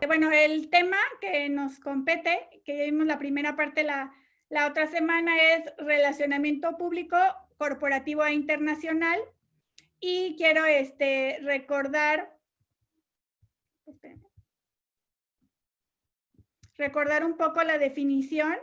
Bueno, el tema que nos compete, que vimos la primera parte la otra semana, es relacionamiento público, corporativo e internacional. Y quiero recordar un poco la definición.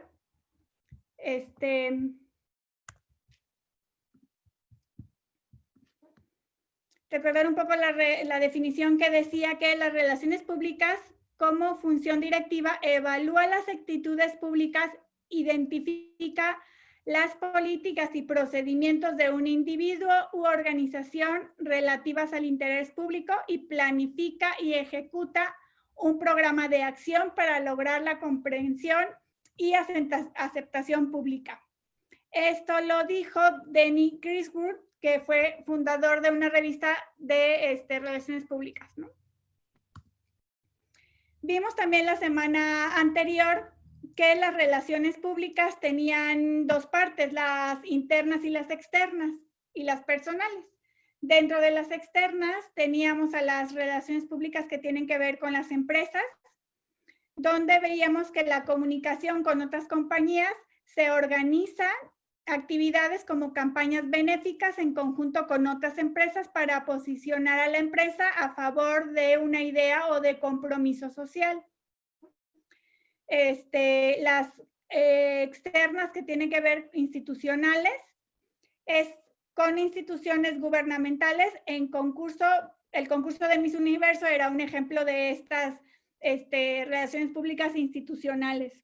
Recordar un poco la definición que decía que las relaciones públicas como función directiva evalúa las actitudes públicas, identifica las políticas y procedimientos de un individuo u organización relativas al interés público y planifica y ejecuta un programa de acción para lograr la comprensión y aceptación pública. Esto lo dijo Denny Crisworth, que fue fundador de una revista de relaciones públicas, ¿no? Vimos también la semana anterior que las relaciones públicas tenían dos partes, las internas y las externas, y las personales. Dentro de las externas teníamos a las relaciones públicas que tienen que ver con las empresas, donde veíamos que la comunicación con otras compañías se organiza actividades como campañas benéficas en conjunto con otras empresas para posicionar a la empresa a favor de una idea o de compromiso social. Las externas que tienen que ver institucionales es con instituciones gubernamentales en concurso. El concurso de Miss Universo era un ejemplo de estas relaciones públicas institucionales.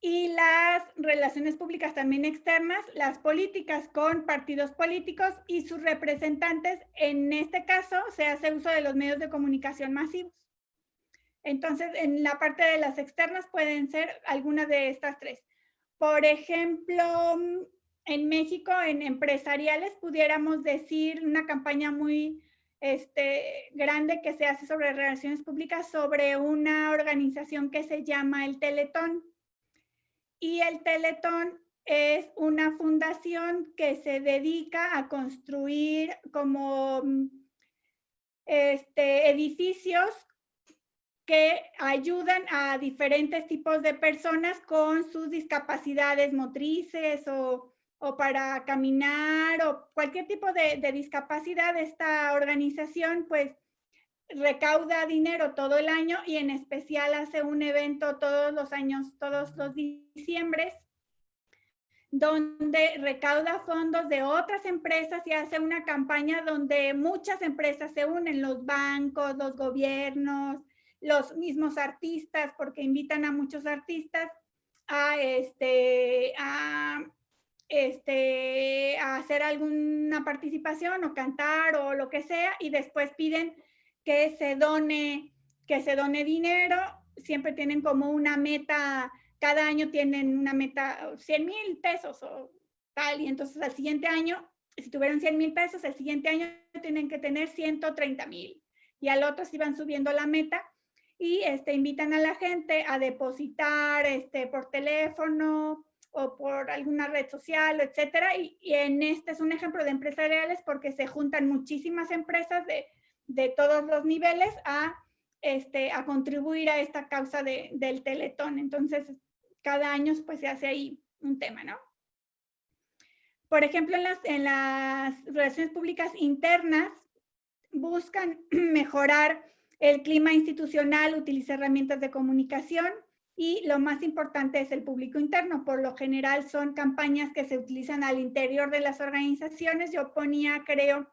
Y las relaciones públicas también externas, las políticas con partidos políticos y sus representantes. En este caso, se hace uso de los medios de comunicación masivos. Entonces, en la parte de las externas pueden ser algunas de estas tres. Por ejemplo, en México, en empresariales, pudiéramos decir una campaña muy grande que se hace sobre relaciones públicas sobre una organización que se llama el Teletón. Y el Teletón es una fundación que se dedica a construir como edificios que ayudan a diferentes tipos de personas con sus discapacidades motrices o para caminar o cualquier tipo de discapacidad. Esta organización pues recauda dinero todo el año y en especial hace un evento todos los años, todos los diciembres, donde recauda fondos de otras empresas y hace una campaña donde muchas empresas se unen, los bancos, los gobiernos, los mismos artistas, porque invitan a muchos artistas a hacer alguna participación o cantar o lo que sea, y después piden que se done dinero. Siempre tienen como una meta, cada año tienen una meta, 100,000 pesos o tal, y entonces al siguiente año, si tuvieron 100,000 pesos, el siguiente año tienen que tener 130,000, y al otro se van subiendo la meta, y invitan a la gente a depositar por teléfono o por alguna red social, etcétera, y en este es un ejemplo de empresas reales porque se juntan muchísimas empresas de todos los niveles a contribuir a esta causa del Teletón. Entonces, cada año pues se hace ahí un tema, ¿no? Por ejemplo, en las relaciones públicas internas buscan mejorar el clima institucional, utilizar herramientas de comunicación, y lo más importante es el público interno. Por lo general son campañas que se utilizan al interior de las organizaciones. Yo ponía, creo,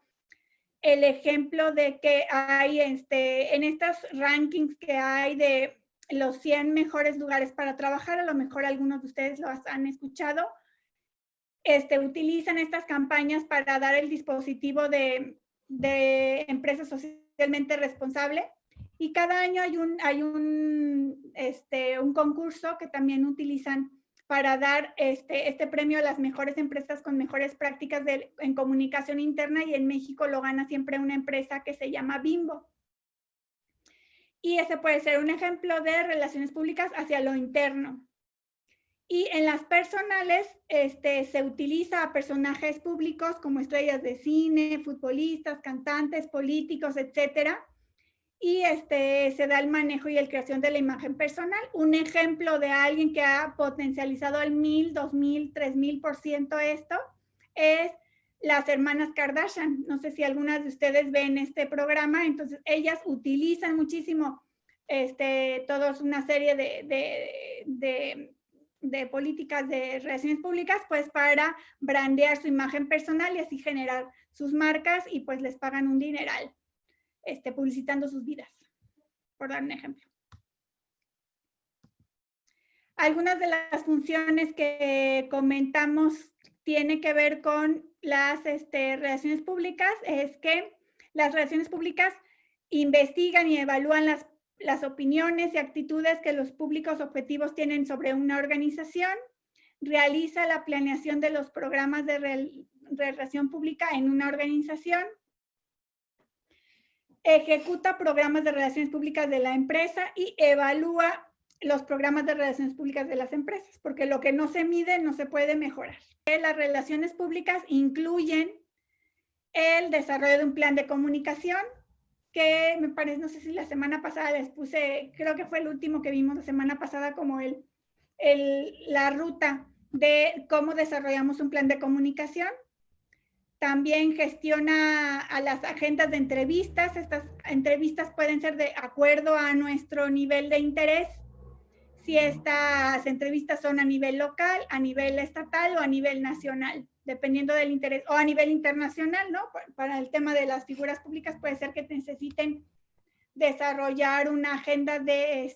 el ejemplo de que hay en estos rankings que hay de los 100 mejores lugares para trabajar, a lo mejor algunos de ustedes lo han escuchado, utilizan estas campañas para dar el dispositivo de empresa socialmente responsable, y cada año hay un concurso que también utilizan para dar este premio a las mejores empresas con mejores prácticas en comunicación interna, y en México lo gana siempre una empresa que se llama Bimbo. Y ese puede ser un ejemplo de relaciones públicas hacia lo interno. Y en las personales se utiliza a personajes públicos como estrellas de cine, futbolistas, cantantes, políticos, etcétera. y se da el manejo y la creación de la imagen personal. Un ejemplo de alguien que ha potencializado al 1000, 2000, 3000% esto es las hermanas Kardashian. No sé si algunas de ustedes ven este programa, entonces ellas utilizan muchísimo todos una serie de políticas de relaciones públicas, pues para brandear su imagen personal y así generar sus marcas y pues les pagan un dineral publicitando sus vidas, por dar un ejemplo. Algunas de las funciones que comentamos tienen que ver con las relaciones públicas, es que las relaciones públicas investigan y evalúan las opiniones y actitudes que los públicos objetivos tienen sobre una organización, realiza la planeación de los programas de relación pública en una organización, ejecuta programas de relaciones públicas de la empresa y evalúa los programas de relaciones públicas de las empresas, porque lo que no se mide no se puede mejorar. Las relaciones públicas incluyen el desarrollo de un plan de comunicación, que me parece, no sé si la semana pasada les puse, creo que fue el último que vimos la semana pasada, como la ruta de cómo desarrollamos un plan de comunicación. También gestiona a las agendas de entrevistas. Estas entrevistas pueden ser de acuerdo a nuestro nivel de interés. Si estas entrevistas son a nivel local, a nivel estatal o a nivel nacional, dependiendo del interés, o a nivel internacional, ¿no? Para el tema de las figuras públicas puede ser que necesiten desarrollar una agenda de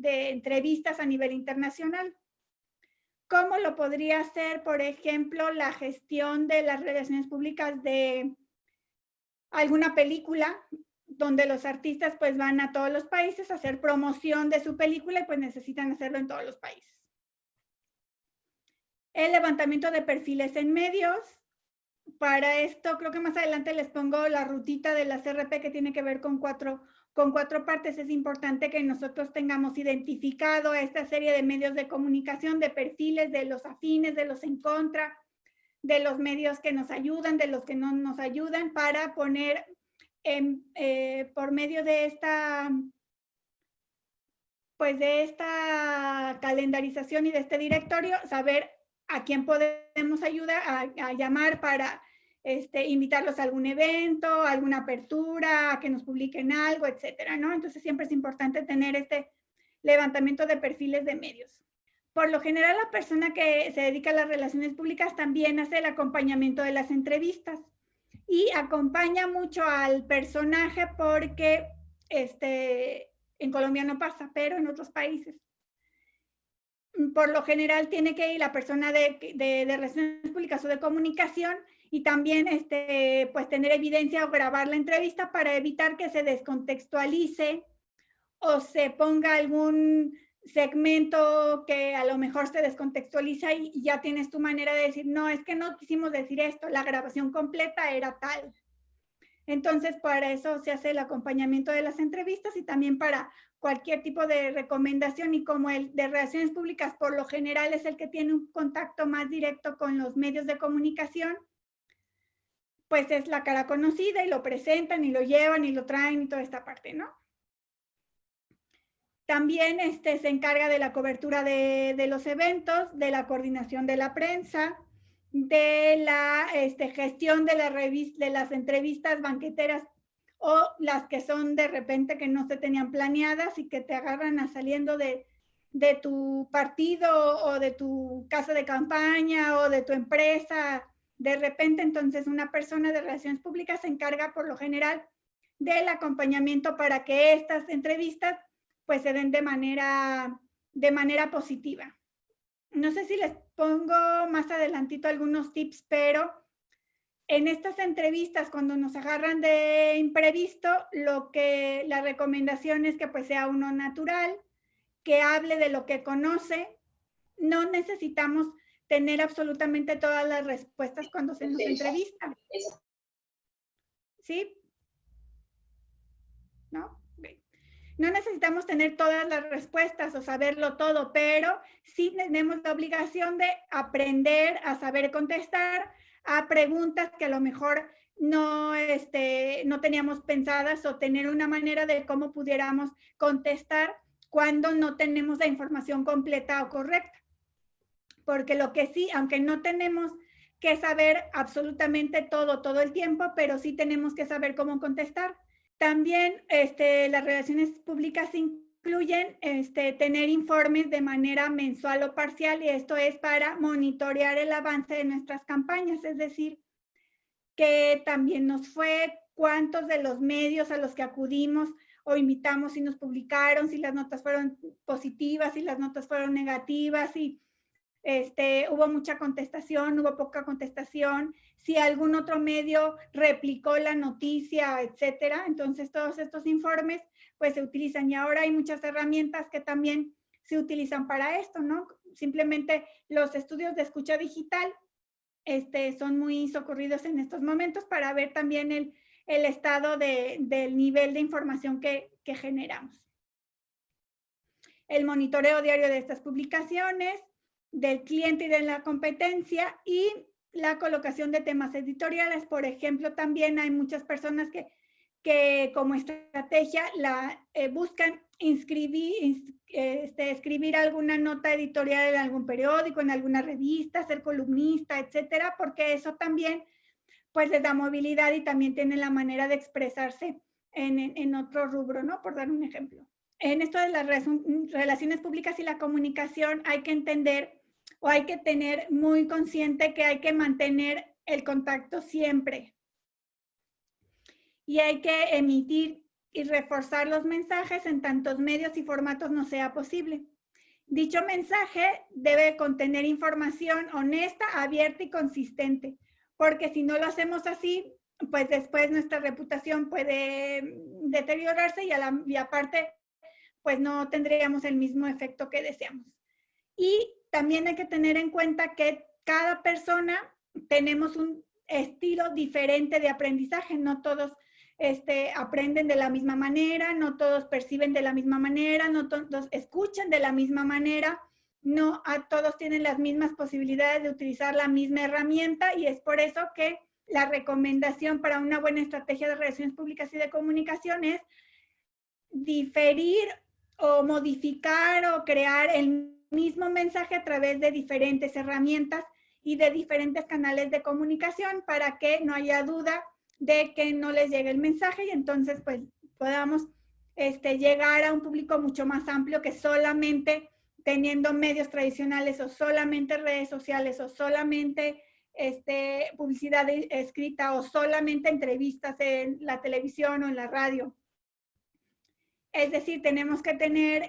entrevistas a nivel internacional. ¿Cómo lo podría hacer, por ejemplo, la gestión de las relaciones públicas de alguna película, donde los artistas pues van a todos los países a hacer promoción de su película y pues necesitan hacerlo en todos los países? El levantamiento de perfiles en medios. Para esto, creo que más adelante les pongo la rutita de la CRP que tiene que ver con cuatro partes. Es importante que nosotros tengamos identificado a esta serie de medios de comunicación, de perfiles, de los afines, de los en contra, de los medios que nos ayudan, de los que no nos ayudan, para poner por medio de esta calendarización y de este directorio, saber a quién podemos ayudar, a llamar para invitarlos a algún evento, a alguna apertura, a que nos publiquen algo, etcétera, ¿no? Entonces siempre es importante tener este levantamiento de perfiles de medios. Por lo general, la persona que se dedica a las relaciones públicas también hace el acompañamiento de las entrevistas y acompaña mucho al personaje porque en Colombia no pasa, pero en otros países. Por lo general tiene que ir la persona de relaciones públicas o de comunicación y también pues tener evidencia o grabar la entrevista para evitar que se descontextualice o se ponga algún segmento que a lo mejor se descontextualiza y ya tienes tu manera de decir, no, es que no quisimos decir esto, la grabación completa era tal. Entonces, para eso se hace el acompañamiento de las entrevistas y también para cualquier tipo de recomendación, y como el de relaciones públicas por lo general es el que tiene un contacto más directo con los medios de comunicación, pues es la cara conocida y lo presentan y lo llevan y lo traen y toda esta parte, ¿no? También se encarga de la cobertura de los eventos, de la coordinación de la prensa, de la gestión de las entrevistas banqueteras o las que son de repente que no se tenían planeadas y que te agarran saliendo de tu partido o de tu casa de campaña o de tu empresa de repente. Entonces una persona de relaciones públicas se encarga por lo general del acompañamiento para que estas entrevistas pues se den de manera positiva. No sé si les pongo más adelantito algunos tips, pero en estas entrevistas, cuando nos agarran de imprevisto, la recomendación es que pues sea uno natural, que hable de lo que conoce. No necesitamos tener absolutamente todas las respuestas cuando se nos entrevista. ¿Sí? ¿No? No necesitamos tener todas las respuestas o saberlo todo, pero sí tenemos la obligación de aprender a saber contestar a preguntas que a lo mejor no teníamos pensadas o tener una manera de cómo pudiéramos contestar cuando no tenemos la información completa o correcta. Porque lo que sí, aunque no tenemos que saber absolutamente todo el tiempo, pero sí tenemos que saber cómo contestar. También las relaciones públicas incluyen tener informes de manera mensual o parcial, y esto es para monitorear el avance de nuestras campañas, es decir, que también nos fue, cuántos de los medios a los que acudimos o invitamos, si nos publicaron, si las notas fueron positivas, si las notas fueron negativas, si hubo mucha contestación, hubo poca contestación, si algún otro medio replicó la noticia, etcétera. Entonces, todos estos informes pues se utilizan, y ahora hay muchas herramientas que también se utilizan para esto, ¿no? Simplemente los estudios de escucha digital son muy socorridos en estos momentos para ver también el estado del nivel de información que generamos. El monitoreo diario de estas publicaciones, del cliente y de la competencia, y la colocación de temas editoriales. Por ejemplo, también hay muchas personas que como estrategia buscan escribir alguna nota editorial en algún periódico, en alguna revista, ser columnista, etcétera, porque eso también pues les da movilidad y también tienen la manera de expresarse en otro rubro, ¿no? Por dar un ejemplo. En esto de las relaciones públicas y la comunicación hay que entender o hay que tener muy consciente que hay que mantener el contacto siempre. Y hay que emitir y reforzar los mensajes en tantos medios y formatos no sea posible. Dicho mensaje debe contener información honesta, abierta y consistente, porque si no lo hacemos así, pues después nuestra reputación puede deteriorarse y aparte, pues no tendríamos el mismo efecto que deseamos. Y también hay que tener en cuenta que cada persona tenemos un estilo diferente de aprendizaje, no todos aprenden de la misma manera, no todos perciben de la misma manera, no todos escuchan de la misma manera, no a todos tienen las mismas posibilidades de utilizar la misma herramienta, y es por eso que la recomendación para una buena estrategia de relaciones públicas y de comunicación es diferir o modificar o crear el mismo mensaje a través de diferentes herramientas y de diferentes canales de comunicación para que no haya duda de que no les llegue el mensaje, y entonces pues podamos llegar a un público mucho más amplio que solamente teniendo medios tradicionales o solamente redes sociales o solamente publicidad escrita o solamente entrevistas en la televisión o en la radio. Es decir, tenemos que tener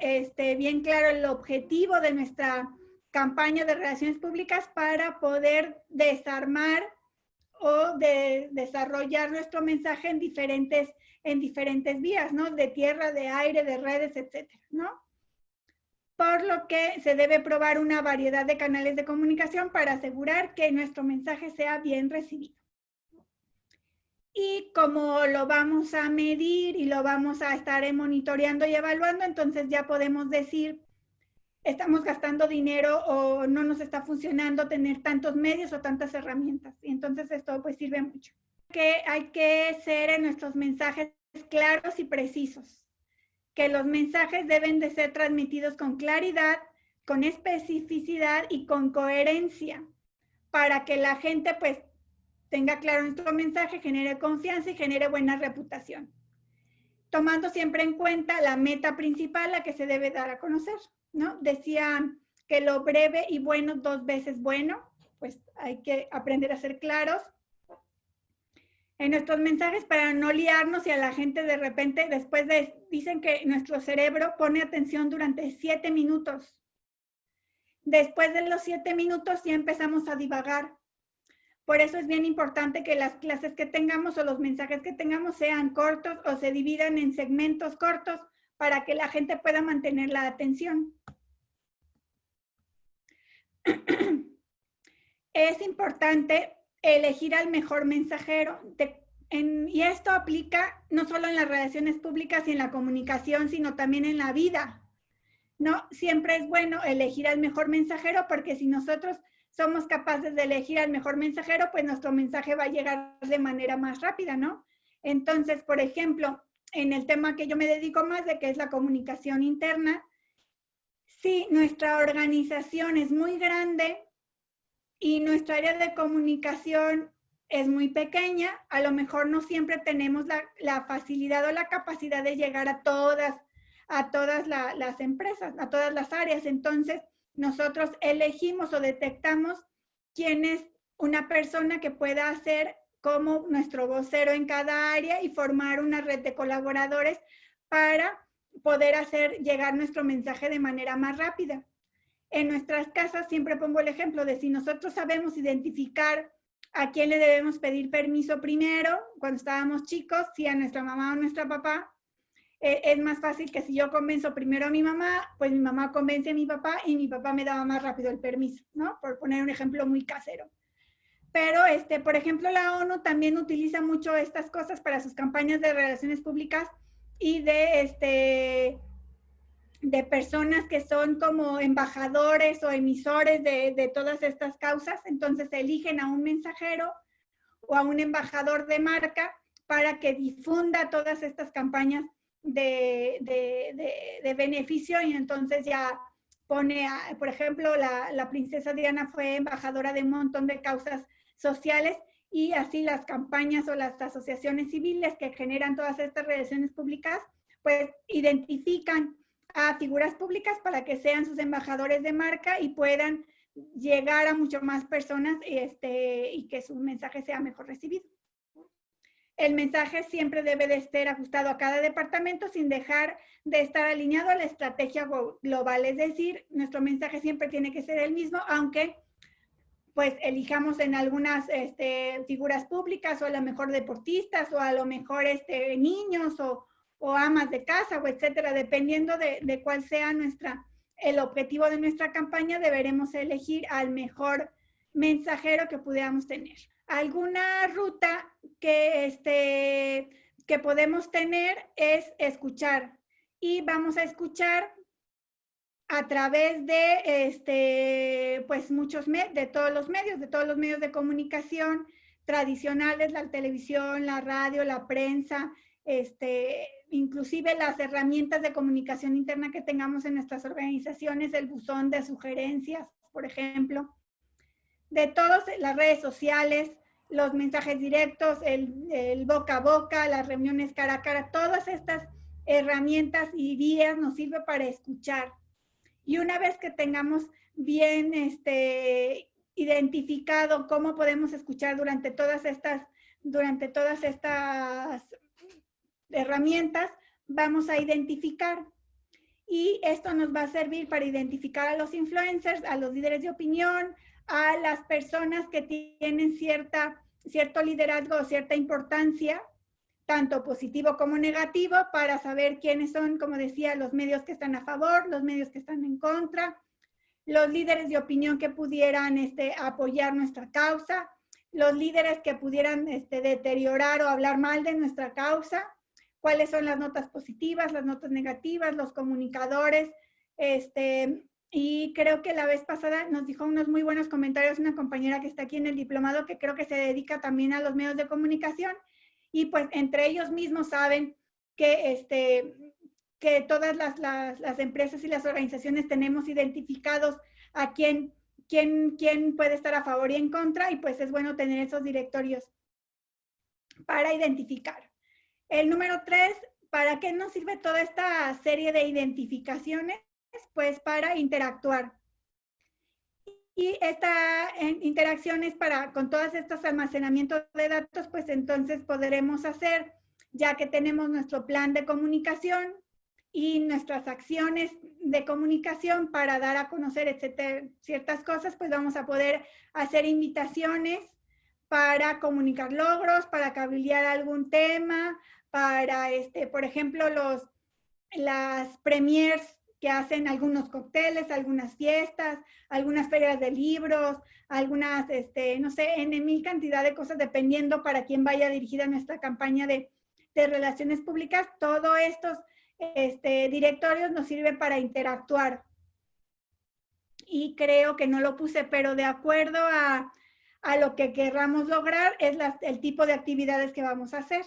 bien claro el objetivo de nuestra campaña de relaciones públicas para poder desarmar o desarrollar nuestro mensaje en diferentes vías, ¿no? De tierra, de aire, de redes, etcétera, ¿no? Por lo que se debe probar una variedad de canales de comunicación para asegurar que nuestro mensaje sea bien recibido. Y como lo vamos a medir y lo vamos a estar monitoreando y evaluando, entonces ya podemos decir, estamos gastando dinero o no nos está funcionando tener tantos medios o tantas herramientas. Y entonces esto pues sirve mucho. Que hay que ser en nuestros mensajes claros y precisos. Que los mensajes deben de ser transmitidos con claridad, con especificidad y con coherencia, para que la gente pues tenga claro nuestro mensaje, genere confianza y genere buena reputación. Tomando siempre en cuenta la meta principal, la que se debe dar a conocer, ¿no? Decían que lo breve y bueno 2 veces bueno, pues hay que aprender a ser claros en nuestros mensajes para no liarnos y a la gente de repente después dicen que nuestro cerebro pone atención durante 7 minutos. Después de los 7 minutos ya empezamos a divagar. Por eso es bien importante que las clases que tengamos o los mensajes que tengamos sean cortos o se dividan en segmentos cortos para que la gente pueda mantener la atención. Es importante elegir al mejor mensajero. Y esto aplica no solo en las relaciones públicas y en la comunicación, sino también en la vida, ¿no? Siempre es bueno elegir al mejor mensajero porque si nosotros somos capaces de elegir al mejor mensajero, pues nuestro mensaje va a llegar de manera más rápida, ¿no? Entonces, por ejemplo, en el tema que yo me dedico más, de que es la comunicación interna, si nuestra organización es muy grande y nuestra área de comunicación es muy pequeña, a lo mejor no siempre tenemos la facilidad o la capacidad de llegar a todas las empresas, a todas las áreas. Entonces, nosotros elegimos o detectamos quién es una persona que pueda hacer como nuestro vocero en cada área y formar una red de colaboradores para poder hacer llegar nuestro mensaje de manera más rápida. En nuestras casas siempre pongo el ejemplo de si nosotros sabemos identificar a quién le debemos pedir permiso primero, cuando estábamos chicos, si a nuestra mamá o nuestra papá, es más fácil que si yo convenzo primero a mi mamá, pues mi mamá convence a mi papá y mi papá me daba más rápido el permiso, ¿no? Por poner un ejemplo muy casero. Pero, por ejemplo, la ONU también utiliza mucho estas cosas para sus campañas de relaciones públicas y de personas que son como embajadores o emisores de todas estas causas. Entonces eligen a un mensajero o a un embajador de marca para que difunda todas estas campañas de beneficio, y entonces ya pone, por ejemplo, la princesa Diana fue embajadora de un montón de causas sociales, y así las campañas o las asociaciones civiles que generan todas estas relaciones públicas, pues identifican a figuras públicas para que sean sus embajadores de marca y puedan llegar a mucho más personas y que su mensaje sea mejor recibido. El mensaje siempre debe de estar ajustado a cada departamento sin dejar de estar alineado a la estrategia global. Es decir, nuestro mensaje siempre tiene que ser el mismo, aunque pues elijamos en algunas figuras públicas, o a lo mejor deportistas, o a lo mejor niños, o amas de casa, o etcétera, dependiendo de cuál sea el objetivo de nuestra campaña, deberemos elegir al mejor mensajero que pudiéramos tener. Alguna ruta que podemos tener es escuchar, y vamos a escuchar a través de pues de todos los medios de comunicación tradicionales, la televisión, la radio, la prensa, inclusive las herramientas de comunicación interna que tengamos en nuestras organizaciones, el buzón de sugerencias, por ejemplo, de todas las redes sociales, los mensajes directos, el boca a boca, las reuniones cara a cara, todas estas herramientas y vías nos sirven para escuchar. Y una vez que tengamos bien identificado cómo podemos escuchar durante todas estas herramientas, vamos a identificar. Y esto nos va a servir para identificar a los influencers, a los líderes de opinión, a las personas que tienen cierto liderazgo o cierta importancia, tanto positivo como negativo, para saber quiénes son, como decía, los medios que están a favor, los medios que están en contra, los líderes de opinión que pudieran apoyar nuestra causa, los líderes que pudieran deteriorar o hablar mal de nuestra causa, cuáles son las notas positivas, las notas negativas, los comunicadores. Y creo que la vez pasada nos dijo unos muy buenos comentarios una compañera que está aquí en el diplomado, que creo que se dedica también a los medios de comunicación, y pues entre ellos mismos saben que todas las empresas y las organizaciones tenemos identificados a quién puede estar a favor y en contra, y pues es bueno tener esos directorios para identificar. El número 3, ¿para qué nos sirve toda esta serie de identificaciones? Pues para interactuar. Y esta interacción es con todos estos almacenamientos de datos, pues entonces podremos hacer, ya que tenemos nuestro plan de comunicación y nuestras acciones de comunicación para dar a conocer, etcétera, ciertas cosas, pues vamos a poder hacer invitaciones para comunicar logros, para cabildear algún tema, para, por ejemplo, las premiers que hacen algunos cócteles, algunas fiestas, algunas ferias de libros, algunas, no sé, en mil cantidad de cosas, dependiendo para quién vaya dirigida nuestra campaña de relaciones públicas. Todos estos directorios nos sirven para interactuar. y creo que no lo puse, pero de acuerdo a lo que querramos lograr es el tipo de actividades que vamos a hacer.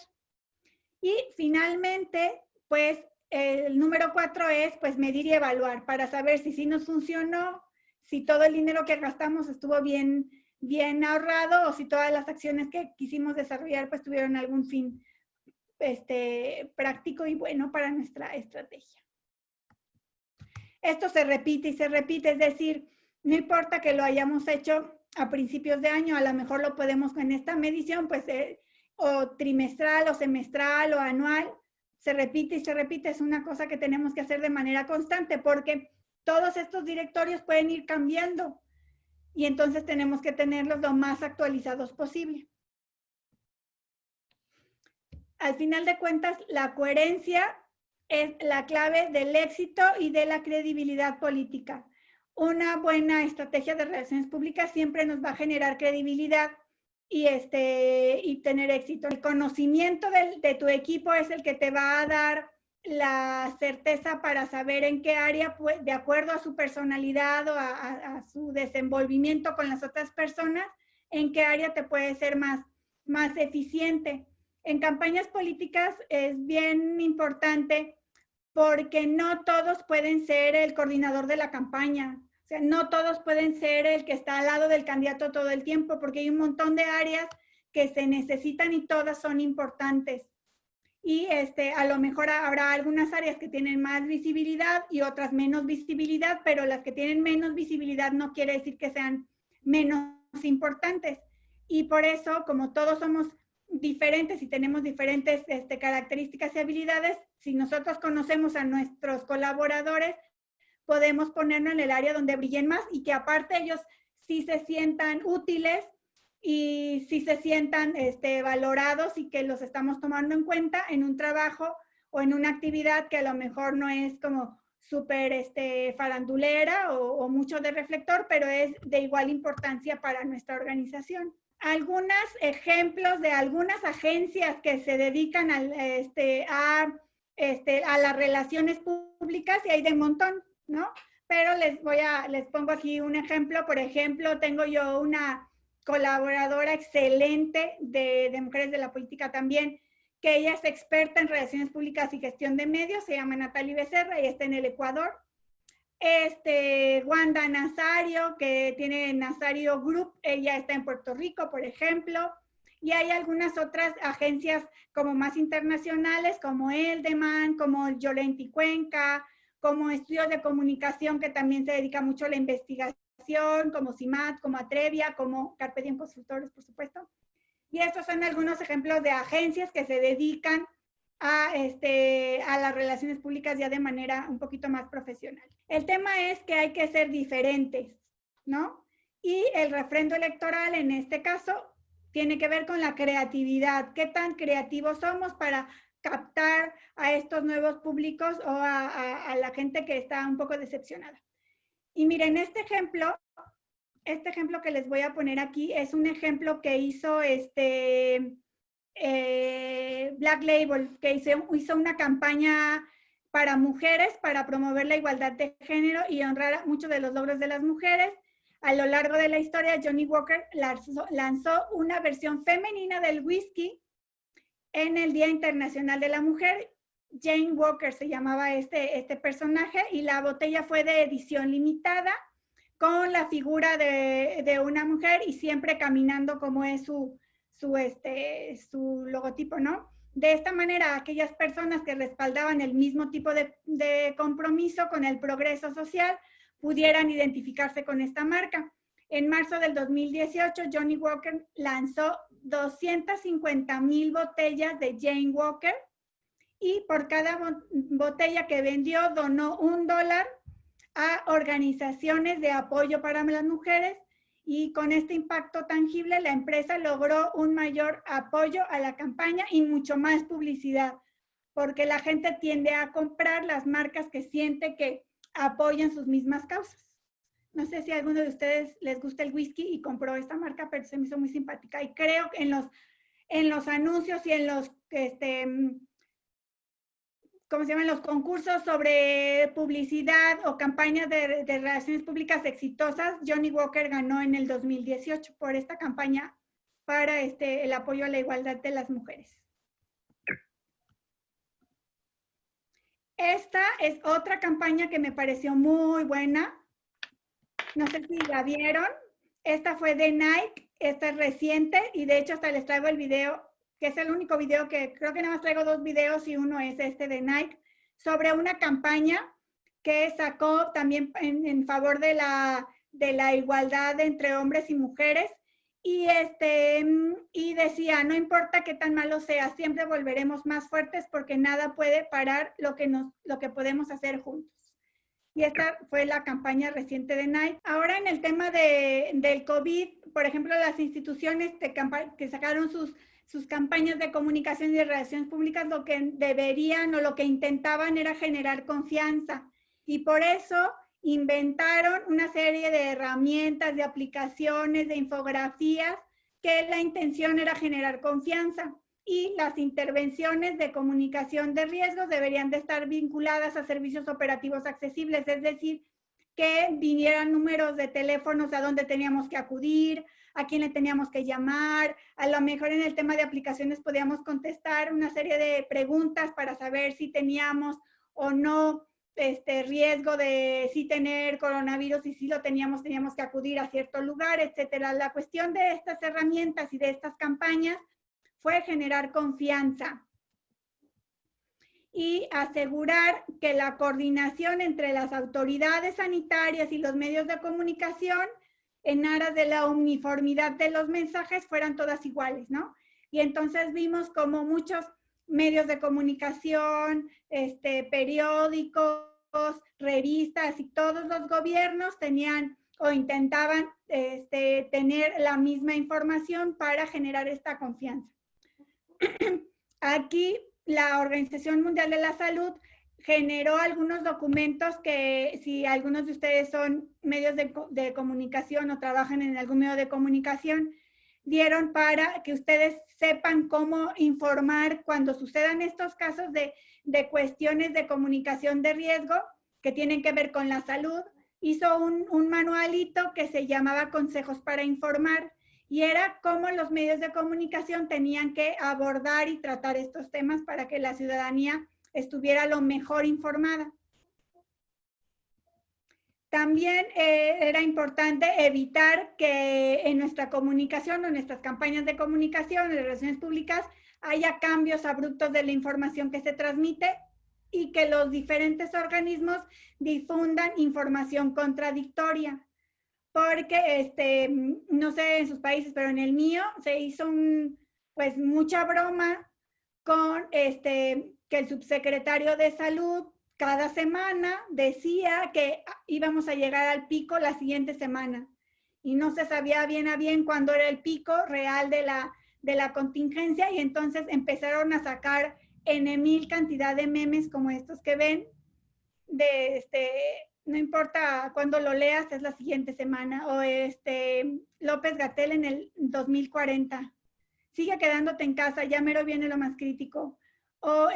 Y finalmente, pues el número 4 es pues medir y evaluar para saber si sí nos funcionó, si todo el dinero que gastamos estuvo bien ahorrado o si todas las acciones que quisimos desarrollar pues tuvieron algún fin práctico y bueno para nuestra estrategia. Esto se repite y se repite, es decir, no importa que lo hayamos hecho a principios de año, a lo mejor lo podemos en esta medición, pues o trimestral o semestral o anual, se repite y se repite, es una cosa que tenemos que hacer de manera constante porque todos estos directorios pueden ir cambiando y entonces tenemos que tenerlos lo más actualizados posible. Al final de cuentas, la coherencia es la clave del éxito y de la credibilidad política. Una buena estrategia de relaciones públicas siempre nos va a generar credibilidad y tener éxito. El conocimiento de tu equipo es el que te va a dar la certeza para saber en qué área, pues, de acuerdo a su personalidad o a su desenvolvimiento con las otras personas, en qué área te puede ser más eficiente. En campañas políticas es bien importante porque no todos pueden ser el coordinador de la campaña. O sea, no todos pueden ser el que está al lado del candidato todo el tiempo porque hay un montón de áreas que se necesitan y todas son importantes. Y a lo mejor habrá algunas áreas que tienen más visibilidad y otras menos visibilidad, pero las que tienen menos visibilidad no quiere decir que sean menos importantes. Y por eso, como todos somos diferentes y tenemos diferentes características y habilidades, si nosotros conocemos a nuestros colaboradores, podemos ponernos en el área donde brillen más y que aparte ellos sí se sientan útiles y sí se sientan valorados y que los estamos tomando en cuenta en un trabajo o en una actividad que a lo mejor no es como súper farandulera o mucho de reflector, pero es de igual importancia para nuestra organización. Algunos ejemplos de algunas agencias que se dedican a las relaciones públicas y hay de un montón, ¿no? Pero les pongo aquí un ejemplo. Por ejemplo, tengo yo una colaboradora excelente de Mujeres de la Política también, que ella es experta en relaciones públicas y gestión de medios, se llama Natalie Becerra y está en el Ecuador. Wanda Nazario, que tiene Nazario Group, ella está en Puerto Rico, por ejemplo, y hay algunas otras agencias como más internacionales, como Eldeman, como Llorenti Cuenca, como Estudios de Comunicación, que también se dedica mucho a la investigación, como CIMAT, como Atrevia, como Carpe Diem Consultores, por supuesto. Y estos son algunos ejemplos de agencias que se dedican a las relaciones públicas ya de manera un poquito más profesional. El tema es que hay que ser diferentes, ¿no? Y el refrendo electoral en este caso tiene que ver con la creatividad. ¿Qué tan creativos somos para captar a estos nuevos públicos o a la gente que está un poco decepcionada? Y miren, este ejemplo que les voy a poner aquí es un ejemplo que hizo Black Label, que hizo una campaña para mujeres, para promover la igualdad de género y honrar muchos de los logros de las mujeres. A lo largo de la historia, Johnnie Walker lanzó una versión femenina del whisky en el Día Internacional de la Mujer. Jane Walker se llamaba este personaje y la botella fue de edición limitada con la figura de una mujer y siempre caminando como es su logotipo, ¿no? De esta manera, aquellas personas que respaldaban el mismo tipo de compromiso con el progreso social pudieran identificarse con esta marca. En marzo del 2018, Johnnie Walker lanzó 250,000 botellas de Jane Walker y por cada botella que vendió donó $1 a organizaciones de apoyo para las mujeres y con este impacto tangible la empresa logró un mayor apoyo a la campaña y mucho más publicidad, porque la gente tiende a comprar las marcas que siente que apoyan sus mismas causas. No sé si a alguno de ustedes les gusta el whisky y compró esta marca, pero se me hizo muy simpática y creo que en los anuncios y en los ¿cómo se llaman? Los concursos sobre publicidad o campañas de relaciones públicas exitosas, Johnnie Walker ganó en el 2018 por esta campaña para el apoyo a la igualdad de las mujeres. Esta es otra campaña que me pareció muy buena. No sé si la vieron. Esta fue de Nike, esta es reciente y de hecho hasta les traigo el video, que es el único video que creo que nada más traigo 2 videos y uno es este de Nike, sobre una campaña que sacó también en favor de la igualdad entre hombres y mujeres. Y decía, no importa qué tan malo sea, siempre volveremos más fuertes porque nada puede parar lo que podemos hacer juntos. Y esta fue la campaña reciente de Nike. Ahora en el tema del COVID, por ejemplo, las instituciones que sacaron sus campañas de comunicación y de relaciones públicas, lo que deberían o lo que intentaban era generar confianza. Y por eso inventaron una serie de herramientas, de aplicaciones, de infografías, que la intención era generar confianza. Y las intervenciones de comunicación de riesgos deberían de estar vinculadas a servicios operativos accesibles, es decir, que vinieran números de teléfonos a donde teníamos que acudir, a quién le teníamos que llamar, a lo mejor en el tema de aplicaciones podíamos contestar una serie de preguntas para saber si teníamos o no riesgo de sí tener coronavirus y si lo teníamos que acudir a cierto lugar, etcétera. La cuestión de estas herramientas y de estas campañas fue generar confianza y asegurar que la coordinación entre las autoridades sanitarias y los medios de comunicación en aras de la uniformidad de los mensajes fueran todas iguales, ¿no? Y entonces vimos como muchos medios de comunicación, periódicos, revistas y todos los gobiernos tenían o intentaban tener la misma información para generar esta confianza. Aquí la Organización Mundial de la Salud generó algunos documentos que si algunos de ustedes son medios de comunicación o trabajan en algún medio de comunicación, dieron para que ustedes sepan cómo informar cuando sucedan estos casos de cuestiones de comunicación de riesgo que tienen que ver con la salud. Hizo un manualito que se llamaba Consejos para Informar y era cómo los medios de comunicación tenían que abordar y tratar estos temas para que la ciudadanía estuviera lo mejor informada. También era importante evitar que en nuestra comunicación o en nuestras campañas de comunicación, de relaciones públicas, haya cambios abruptos de la información que se transmite y que los diferentes organismos difundan información contradictoria. Porque, no sé en sus países, pero en el mío se hizo pues mucha broma con que el subsecretario de Salud cada semana decía que íbamos a llegar al pico la siguiente semana y no se sabía bien a bien cuándo era el pico real de la contingencia y entonces empezaron a sacar N,000 cantidad de memes como estos que ven de no importa cuándo lo leas, es la siguiente semana, o López-Gatell en el 2040, sigue quedándote en casa, ya mero viene lo más crítico, o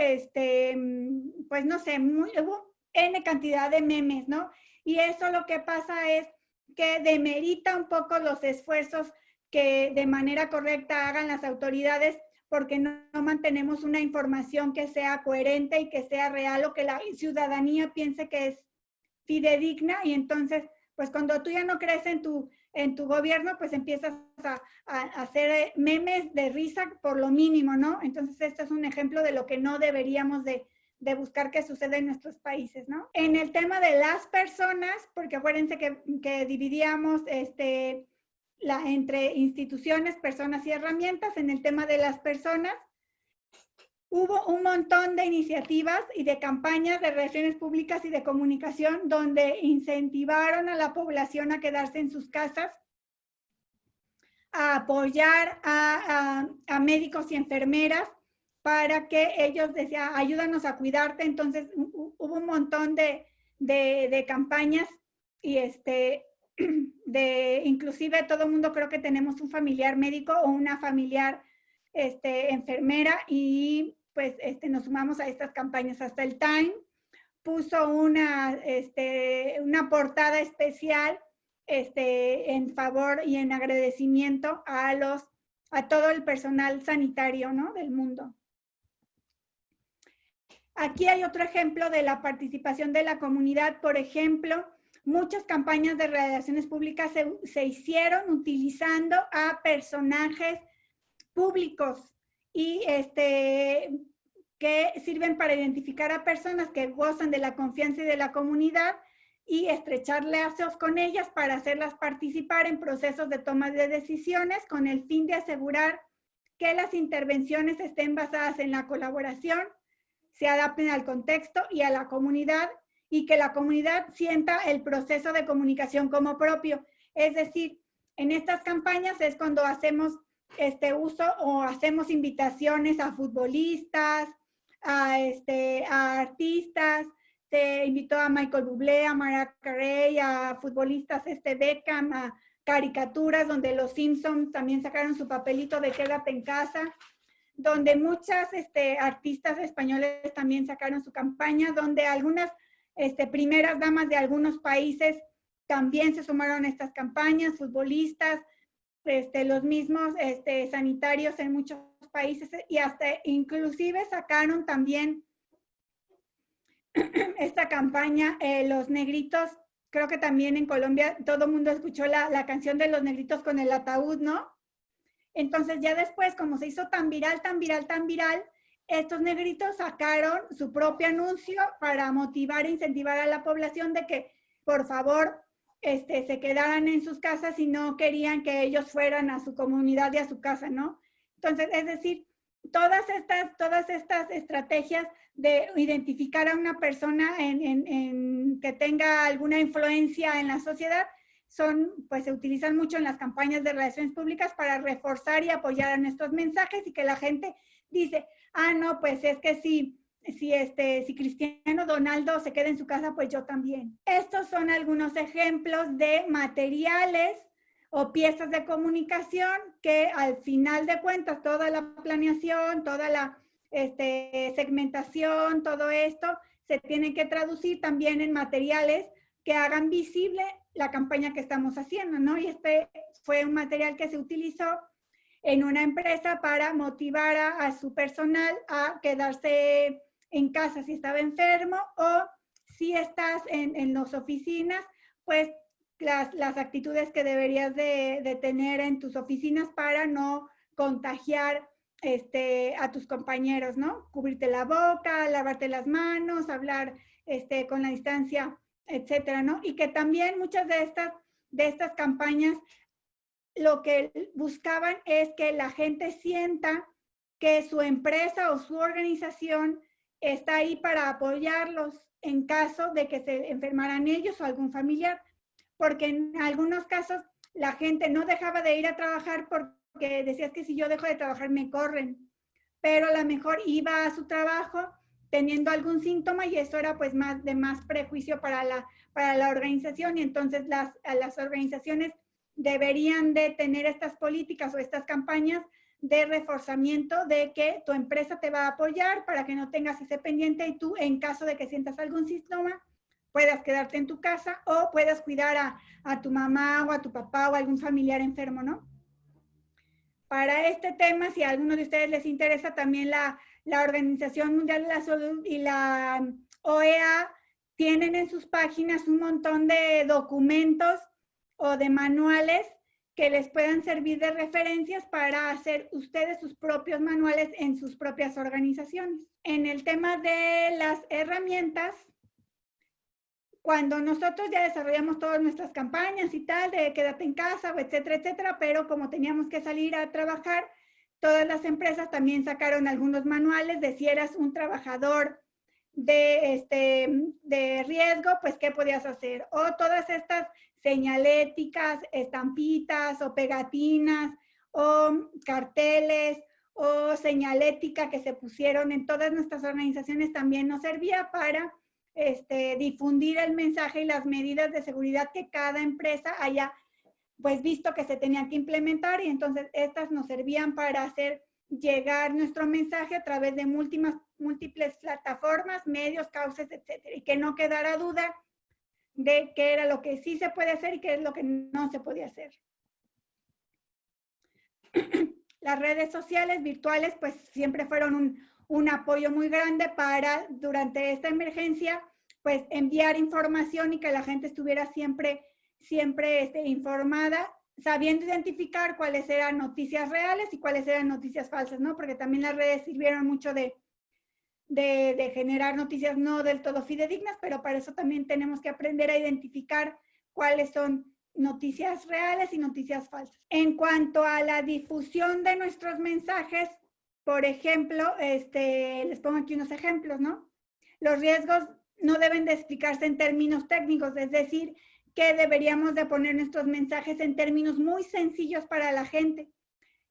pues no sé, hubo N cantidad de memes, ¿no? Y eso lo que pasa es que demerita un poco los esfuerzos que de manera correcta hagan las autoridades porque no mantenemos una información que sea coherente y que sea real o que la ciudadanía piense que es fidedigna y entonces, pues cuando tú ya no crees en tu gobierno, pues empiezas a hacer memes de risa por lo mínimo, ¿no? Entonces, este es un ejemplo de lo que no deberíamos de buscar que suceda en nuestros países, ¿no? En el tema de las personas, porque acuérdense que dividíamos entre instituciones, personas y herramientas, en el tema de las personas, hubo un montón de iniciativas y de campañas de relaciones públicas y de comunicación donde incentivaron a la población a quedarse en sus casas, a apoyar a médicos y enfermeras para que ellos decían, ayúdanos a cuidarte. Entonces hubo un montón de campañas y inclusive todo el mundo creo que tenemos un familiar médico o una familiar enfermera y pues nos sumamos a estas campañas. Hasta el Time puso una portada especial en favor y en agradecimiento a todo el personal sanitario, ¿no?, del mundo. Aquí hay otro ejemplo de la participación de la comunidad. Por ejemplo, muchas campañas de relaciones públicas se hicieron utilizando a personajes públicos y que sirven para identificar a personas que gozan de la confianza y de la comunidad y estrechar lazos con ellas para hacerlas participar en procesos de toma de decisiones con el fin de asegurar que las intervenciones estén basadas en la colaboración, se adapten al contexto y a la comunidad y que la comunidad sienta el proceso de comunicación como propio. Es decir, en estas campañas es cuando hacemos uso o hacemos invitaciones a futbolistas, a artistas. Se invitó a Michael Bublé, a Mariah Carey, a futbolistas Beckham, a caricaturas donde los Simpsons también sacaron su papelito de quédate en casa, donde muchas artistas españoles también sacaron su campaña, donde algunas primeras damas de algunos países también se sumaron a estas campañas, futbolistas, los mismos sanitarios en muchos países y hasta inclusive sacaron también esta campaña, los negritos. Creo que también en Colombia todo el mundo escuchó la canción de los negritos con el ataúd, ¿no? Entonces ya después, como se hizo tan viral, estos negritos sacaron su propio anuncio para motivar e incentivar a la población de que, por favor, se quedaran en sus casas y no querían que ellos fueran a su comunidad y a su casa, ¿no? Entonces, es decir, todas estas estrategias de identificar a una persona que tenga alguna influencia en la sociedad pues se utilizan mucho en las campañas de relaciones públicas para reforzar y apoyar a nuestros mensajes y que la gente dice, ah, no, pues es que si Cristiano Ronaldo se queda en su casa, pues yo también. Estos son algunos ejemplos de materiales o piezas de comunicación que al final de cuentas toda la planeación, toda la segmentación, todo esto se tiene que traducir también en materiales que hagan visible la campaña que estamos haciendo, ¿no? Y fue un material que se utilizó en una empresa para motivar a su personal a quedarse en casa si estaba enfermo o si estás en las oficinas, pues las actitudes que deberías de tener en tus oficinas para no contagiar a tus compañeros, ¿no? Cubrirte la boca, lavarte las manos, hablar con la distancia, etcétera, ¿no? Y que también muchas de estas campañas lo que buscaban es que la gente sienta que su empresa o su organización está ahí para apoyarlos en caso de que se enfermaran ellos o algún familiar, porque en algunos casos la gente no dejaba de ir a trabajar porque decías que si yo dejo de trabajar me corren, pero a lo mejor iba a su trabajo teniendo algún síntoma y eso era pues más prejuicio para la organización y entonces las organizaciones deberían de tener estas políticas o estas campañas de reforzamiento de que tu empresa te va a apoyar para que no tengas ese pendiente y tú en caso de que sientas algún síntoma puedas quedarte en tu casa o puedas cuidar a tu mamá o a tu papá o a algún familiar enfermo, ¿no? Para este tema, si a alguno de ustedes les interesa, también la Organización Mundial de la Salud y la OEA tienen en sus páginas un montón de documentos o de manuales que les puedan servir de referencias para hacer ustedes sus propios manuales en sus propias organizaciones. En el tema de las herramientas, cuando nosotros ya desarrollamos todas nuestras campañas y tal, de quédate en casa, etcétera, etcétera, pero como teníamos que salir a trabajar, todas las empresas también sacaron algunos manuales de si eras un trabajador de riesgo, pues qué podías hacer. O todas estas señaléticas, estampitas o pegatinas o carteles o señalética que se pusieron en todas nuestras organizaciones también nos servía para difundir el mensaje y las medidas de seguridad que cada empresa haya pues visto que se tenían que implementar y entonces estas nos servían para hacer llegar nuestro mensaje a través de múltiples plataformas, medios, cauces, etcétera, y que no quedara duda de qué era lo que sí se puede hacer y qué es lo que no se podía hacer. Las redes sociales virtuales pues siempre fueron un apoyo muy grande para, durante esta emergencia, pues enviar información y que la gente estuviera siempre informada, sabiendo identificar cuáles eran noticias reales y cuáles eran noticias falsas, ¿no? Porque también las redes sirvieron mucho de generar noticias no del todo fidedignas, pero para eso también tenemos que aprender a identificar cuáles son noticias reales y noticias falsas. En cuanto a la difusión de nuestros mensajes, por ejemplo, les pongo aquí unos ejemplos, ¿no? Los riesgos no deben de explicarse en términos técnicos, es decir, que deberíamos de poner nuestros mensajes en términos muy sencillos para la gente.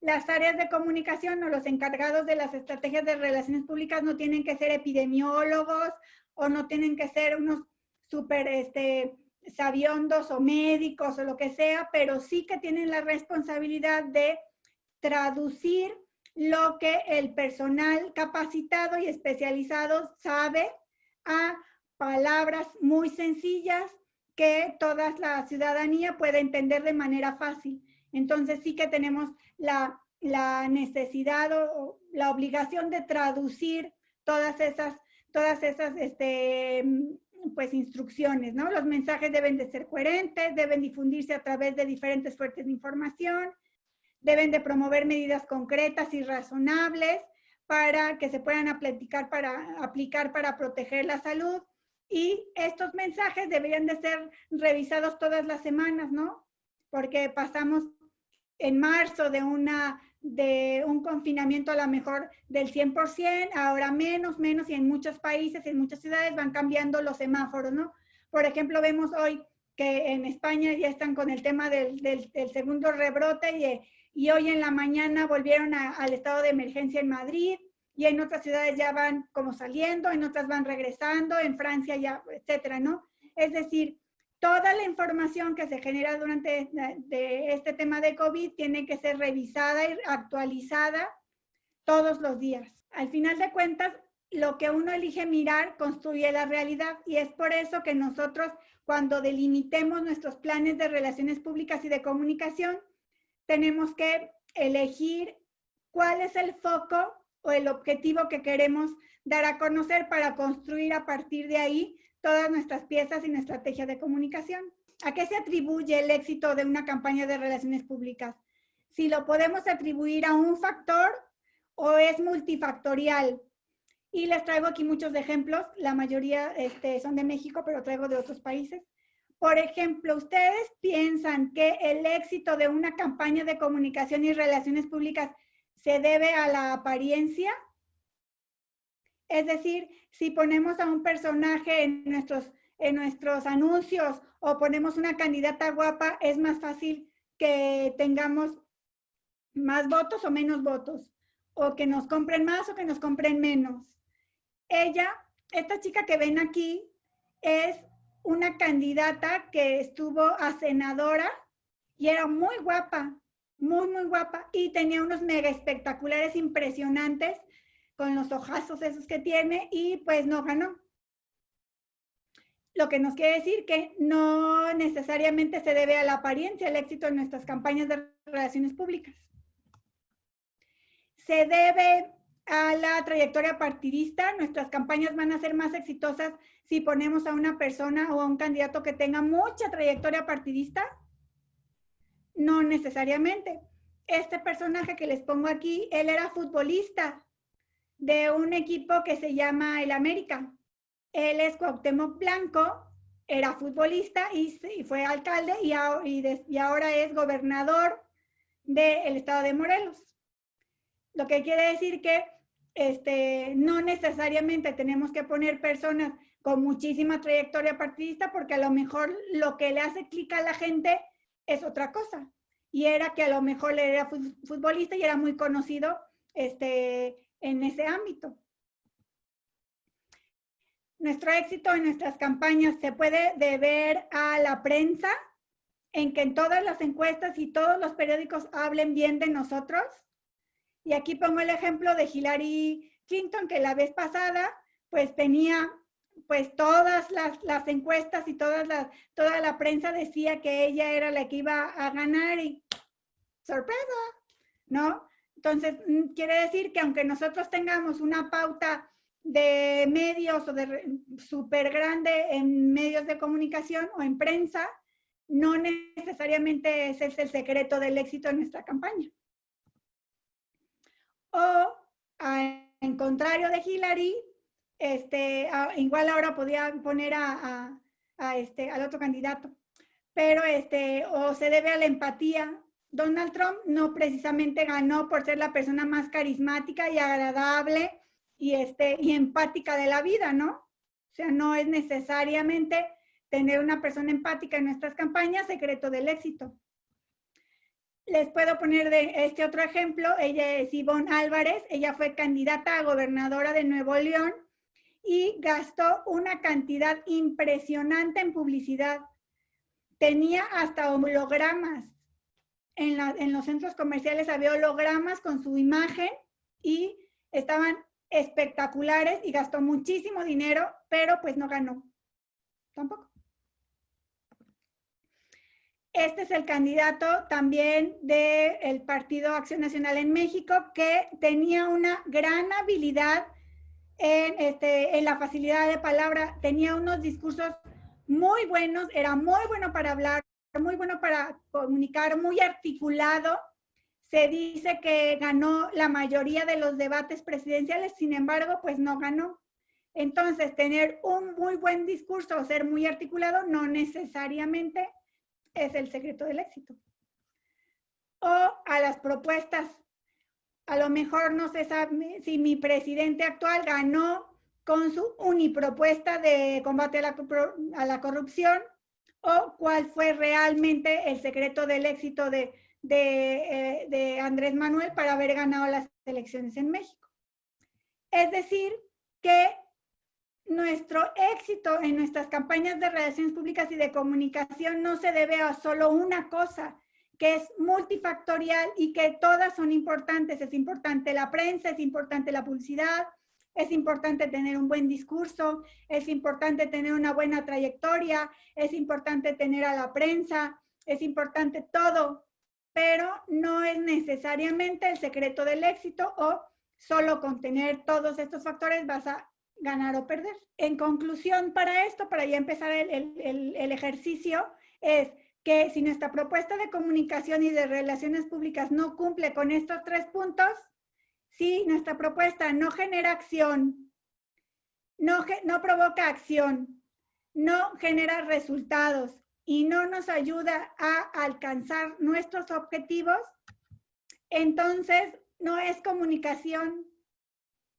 Las áreas de comunicación o los encargados de las estrategias de relaciones públicas no tienen que ser epidemiólogos o no tienen que ser unos súper sabiondos o médicos o lo que sea, pero sí que tienen la responsabilidad de traducir lo que el personal capacitado y especializado sabe a palabras muy sencillas que toda la ciudadanía puede entender de manera fácil. Entonces sí que tenemos la necesidad o la obligación de traducir todas esas pues instrucciones, ¿no? Los mensajes deben de ser coherentes, deben difundirse a través de diferentes fuentes de información, deben de promover medidas concretas y razonables para que se puedan aplicar para proteger la salud. Y estos mensajes deberían de ser revisados todas las semanas, ¿no? Porque pasamos en marzo de un confinamiento a lo mejor del 100%, ahora menos, y en muchos países, en muchas ciudades van cambiando los semáforos, ¿no? Por ejemplo, vemos hoy que en España ya están con el tema del segundo rebrote y hoy en la mañana volvieron al estado de emergencia en Madrid, y en otras ciudades ya van como saliendo, en otras van regresando, en Francia ya, etcétera, ¿no? Es decir, toda la información que se genera durante este tema de COVID tiene que ser revisada y actualizada todos los días. Al final de cuentas, lo que uno elige mirar construye la realidad, y es por eso que nosotros, cuando delimitemos nuestros planes de relaciones públicas y de comunicación, tenemos que elegir cuál es el foco o el objetivo que queremos dar a conocer para construir a partir de ahí todas nuestras piezas y nuestra estrategia de comunicación. ¿A qué se atribuye el éxito de una campaña de relaciones públicas? Si lo podemos atribuir a un factor o es multifactorial. Y les traigo aquí muchos ejemplos, la mayoría son de México, pero traigo de otros países. Por ejemplo, ¿ustedes piensan que el éxito de una campaña de comunicación y relaciones públicas se debe a la apariencia? Es decir, si ponemos a un personaje en nuestros anuncios o ponemos una candidata guapa, es más fácil que tengamos más votos o menos votos, o que nos compren más o que nos compren menos. Esta chica que ven aquí, es una candidata que estuvo a senadora y era muy guapa, muy, muy guapa, y tenía unos mega espectaculares impresionantes con los ojazos esos que tiene, y pues no ganó. Lo que nos quiere decir que no necesariamente se debe a la apariencia el éxito de nuestras campañas de relaciones públicas. Se debe a la trayectoria partidista. Nuestras campañas van a ser más exitosas si ponemos a una persona o a un candidato que tenga mucha trayectoria partidista. No necesariamente. Este personaje que les pongo aquí, él era futbolista de un equipo que se llama el América. Él es Cuauhtémoc Blanco, era futbolista y fue alcalde y ahora es gobernador del estado de Morelos. Lo que quiere decir que no necesariamente tenemos que poner personas con muchísima trayectoria partidista, porque a lo mejor lo que le hace clic a la gente es otra cosa. Y era que a lo mejor él era futbolista y era muy conocido en ese ámbito. Nuestro éxito en nuestras campañas se puede deber a la prensa, en que en todas las encuestas y todos los periódicos hablen bien de nosotros. Y aquí pongo el ejemplo de Hillary Clinton, que la vez pasada pues tenía pues todas las encuestas y toda la prensa decía que ella era la que iba a ganar y sorpresa, ¿no? Entonces, quiere decir que aunque nosotros tengamos una pauta de medios o de súper grande en medios de comunicación o en prensa, no necesariamente ese es el secreto del éxito de nuestra campaña. O, en contrario de Hillary, igual ahora podía poner al otro candidato, pero o se debe a la empatía. Donald Trump no precisamente ganó por ser la persona más carismática y agradable y empática de la vida, ¿no? O sea, no es necesariamente tener una persona empática en nuestras campañas secreto del éxito. Les puedo poner de otro ejemplo. Ella es Ivonne Álvarez. Ella fue candidata a gobernadora de Nuevo León y gastó una cantidad impresionante en publicidad. Tenía hasta hologramas. En los centros comerciales había hologramas con su imagen y estaban espectaculares y gastó muchísimo dinero, pero pues no ganó. Tampoco. Este es el candidato también del Partido Acción Nacional en México, que tenía una gran habilidad en la facilidad de palabra, tenía unos discursos muy buenos, era muy bueno para hablar, muy bueno para comunicar, muy articulado. Se dice que ganó la mayoría de los debates presidenciales, sin embargo, pues no ganó. Entonces, tener un muy buen discurso o ser muy articulado no necesariamente es el secreto del éxito. O a las propuestas. A lo mejor no se sabe si mi presidente actual ganó con su unipropuesta de combate a la corrupción o cuál fue realmente el secreto del éxito de Andrés Manuel para haber ganado las elecciones en México. Es decir, que nuestro éxito en nuestras campañas de relaciones públicas y de comunicación no se debe a solo una cosa, que es multifactorial y que todas son importantes. Es importante la prensa, es importante la publicidad, es importante tener un buen discurso, es importante tener una buena trayectoria, es importante tener a la prensa, es importante todo, pero no es necesariamente el secreto del éxito o solo con tener todos estos factores vas a ganar o perder. En conclusión, para esto, para ya empezar el ejercicio, es que si nuestra propuesta de comunicación y de relaciones públicas no cumple con estos 3 puntos, si nuestra propuesta no genera acción, no provoca acción, no genera resultados y no nos ayuda a alcanzar nuestros objetivos, entonces no es comunicación,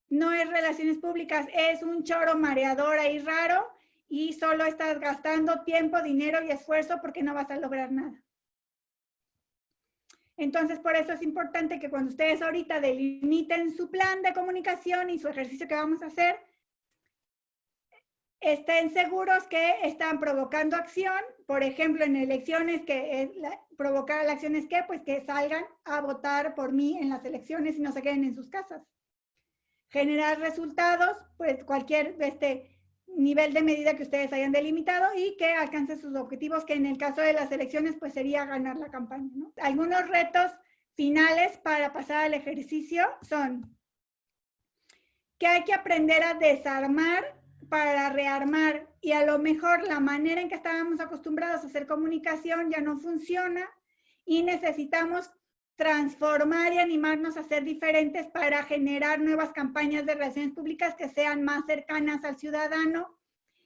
no es relaciones públicas, es un choro mareador ahí raro y solo estás gastando tiempo, dinero y esfuerzo porque no vas a lograr nada. Entonces, por eso es importante que cuando ustedes ahorita delimiten su plan de comunicación y su ejercicio que vamos a hacer, estén seguros que están provocando acción. Por ejemplo, en elecciones, provocar la acción es que, pues que salgan a votar por mí en las elecciones y no se queden en sus casas. Generar resultados, pues cualquier nivel de medida que ustedes hayan delimitado y que alcancen sus objetivos, que en el caso de las elecciones, pues sería ganar la campaña, ¿no? Algunos retos finales para pasar al ejercicio son que hay que aprender a desarmar para rearmar y a lo mejor la manera en que estábamos acostumbrados a hacer comunicación ya no funciona y necesitamos transformar y animarnos a ser diferentes para generar nuevas campañas de relaciones públicas que sean más cercanas al ciudadano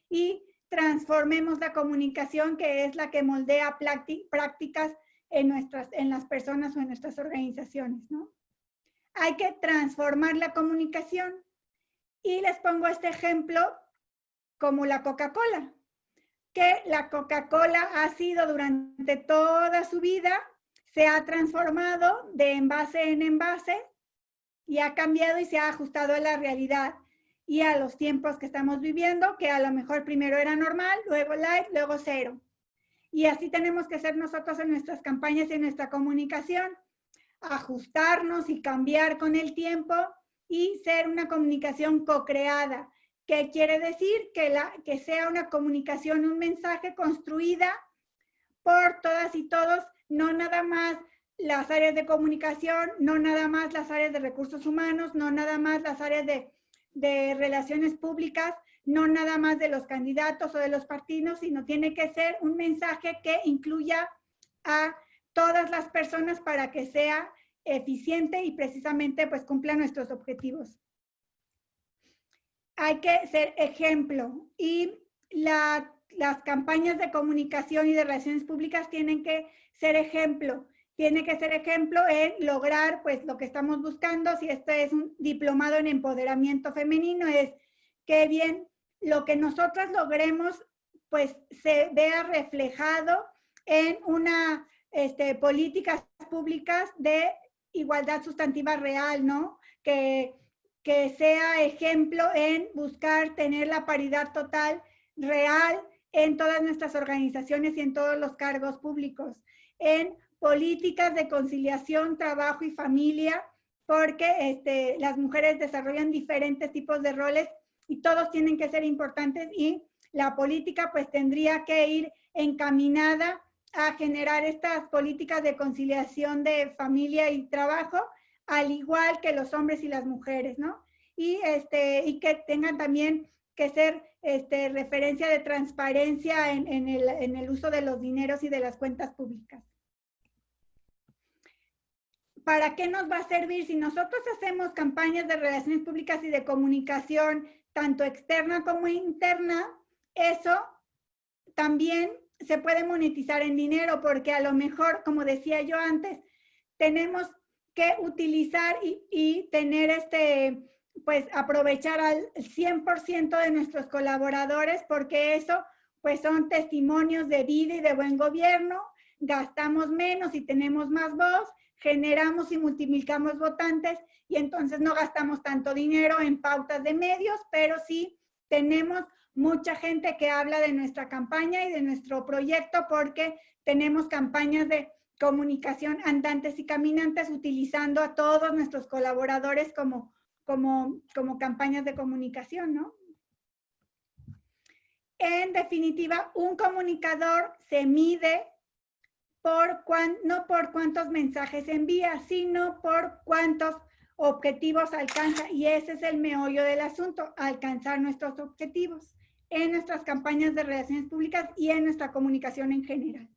y transformemos la comunicación, que es la que moldea prácticas en las personas o en nuestras organizaciones, ¿no? Hay que transformar la comunicación. Y les pongo este ejemplo como la Coca-Cola, que la Coca-Cola ha sido durante toda su vida, se ha transformado de envase en envase y ha cambiado y se ha ajustado a la realidad y a los tiempos que estamos viviendo, que a lo mejor primero era normal, luego light, luego cero. Y así tenemos que ser nosotros en nuestras campañas y en nuestra comunicación. ajustarnos y cambiar con el tiempo y ser una comunicación co-creada. ¿Qué quiere decir? Que sea una comunicación, un mensaje construida por todas y todos, no nada más las áreas de comunicación, no nada más las áreas de recursos humanos, no nada más las áreas de relaciones públicas, no nada más de los candidatos o de los partidos, sino tiene que ser un mensaje que incluya a todas las personas para que sea eficiente y precisamente pues cumpla nuestros objetivos. Hay que ser ejemplo y las campañas de comunicación y de relaciones públicas tienen que ser ejemplo. Tiene que ser ejemplo en lograr pues lo que estamos buscando. Si este es un diplomado en empoderamiento femenino, es que bien lo que nosotros logremos pues se vea reflejado en una políticas públicas de igualdad sustantiva real, ¿no? Que sea ejemplo en buscar tener la paridad total real en todas nuestras organizaciones y en todos los cargos públicos, en políticas de conciliación, trabajo y familia, porque las mujeres desarrollan diferentes tipos de roles y todos tienen que ser importantes y la política pues tendría que ir encaminada a generar estas políticas de conciliación de familia y trabajo, al igual que los hombres y las mujeres, ¿no? Y que tengan también que ser referencia de transparencia en el uso de los dineros y de las cuentas públicas. ¿Para qué nos va a servir? Si nosotros hacemos campañas de relaciones públicas y de comunicación, tanto externa como interna, eso también se puede monetizar en dinero, porque a lo mejor, como decía yo antes, tenemos que utilizar y tener pues aprovechar al 100% de nuestros colaboradores, porque eso pues son testimonios de vida y de buen gobierno, gastamos menos y tenemos más voz, generamos y multiplicamos votantes y entonces no gastamos tanto dinero en pautas de medios, pero sí tenemos mucha gente que habla de nuestra campaña y de nuestro proyecto porque tenemos campañas de comunicación andantes y caminantes utilizando a todos nuestros colaboradores como campañas de comunicación, ¿no? En definitiva, un comunicador se mide no por cuántos mensajes envía, sino por cuántos objetivos alcanza. Y ese es el meollo del asunto, alcanzar nuestros objetivos en nuestras campañas de relaciones públicas y en nuestra comunicación en general.